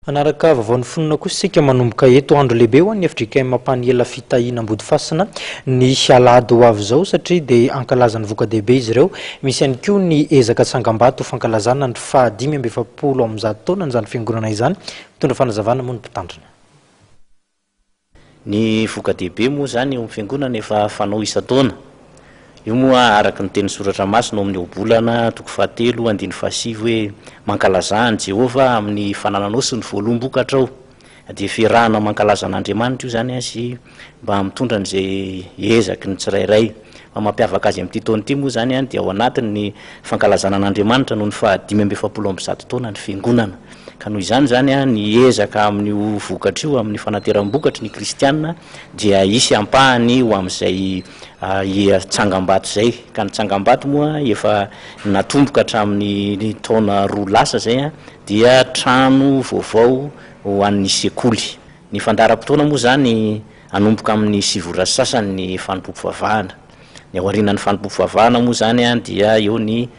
Anaraka vaovao ny fonina kosa sika manomboka eto andro lehibe ho an'ny Afrika mampaniela fitahina ambody fasina ny alady ho avy zao satria dia ankalazan'ny voka-dehibe izy ireo. Misy ihany koa ny ezaka tsangam-bato fankalazana ny faha-770 am'izany taona n'izany fiangonana izany. Mitondra fanazavana moa ny mpitandrina. Ny voka-dehibe moa zany eo amin'ny fiangonana efa fanao isan-taona. Io moa araka ny teny soratra masina amin'ny obolana 7:7 hoe mankalaza ny Jehova amin'ny fanananao sy ny voalombokatra ao. Dia fiarahana mankalaza an'Andriamanitra io zany sy mba mitondra an'izay ezaky ny tsirairay. Fa mampiavaka azy amin'ity taona ity moa zany dia ao anatiny ny fankalazana an'Andriamanitra noho ny faha-570 taona ny fiangonana. Ka noho izany zany ny ezaka amin'ny vokatra io amin'ny fanateram-bokatra ny kristianina dia isy ampahany ho amin'izay tsangam-bato zay. Ka ny tsangam-bato moa efa natomboka hatramin'ny taona 2 lasa zay dia trano vaovao ho an'ny sekoly. Ny fandaharam-potoana moa zany anomboka amin'ny 7 sasany ny fanompoam-pivavahana. Ny aorianan'ny fanompoam-pivavahana moa zany dia eo ny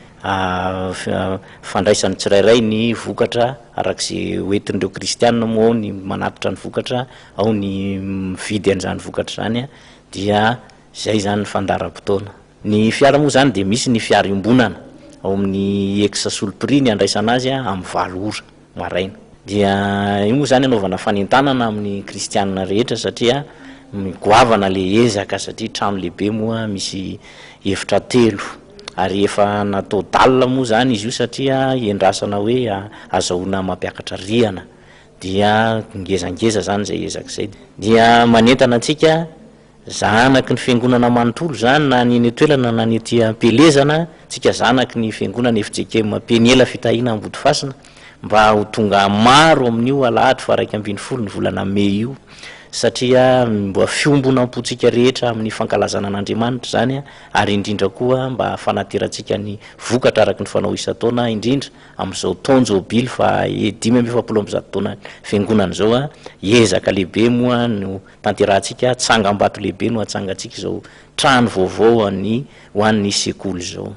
fandraisan'ny tsirairay ny vokatra arak'izay hoentin'ireo kristianina moa ao ny manatitra ny vokatra ao ny mividy an'izany vokatra zany dia zay zany ny fandaharam-potoana. Ny fiara moa zany dia misy ny fiara iombonana ao amin'ny ex-solopry ny andraisana azy amin'ny 7 ora maraina. Dia io moa zany anaovana fanentanana amin'ny kristianina rehetra satria migoavana le ezaka satria trano lehibe moa misy efitra 3 ary efa natao dalina moa zany izy io satria endrasana hoe azahoana mampiakatra riana dia ngezangeza zany zay ezaka zay. Dia manentana antsika zanaky ny fiangonana manontolo zany na ny eny toelana na ny ety am-pelezana tsika zanaky ny fiangonana FJKM Mampeniela fitahina ambody fasina mba ho tonga maro amin'io alahady fa 1/20 ny volana Mey io satria mba fiombonam-potsika rehetra amin'ny fankalazana an'Andriamanitra zany ary indrindra koa mba fanaterantsika ny vokatra araky ny fanao isan-taona indrindra amin'izao taonjo obily fa 570 taona fiangonana zao ezaka lehibe moa no tanterahantsika tsangam-bato lehibe no atsangantsika zao trano vaovao ho an'ny sekoly zao.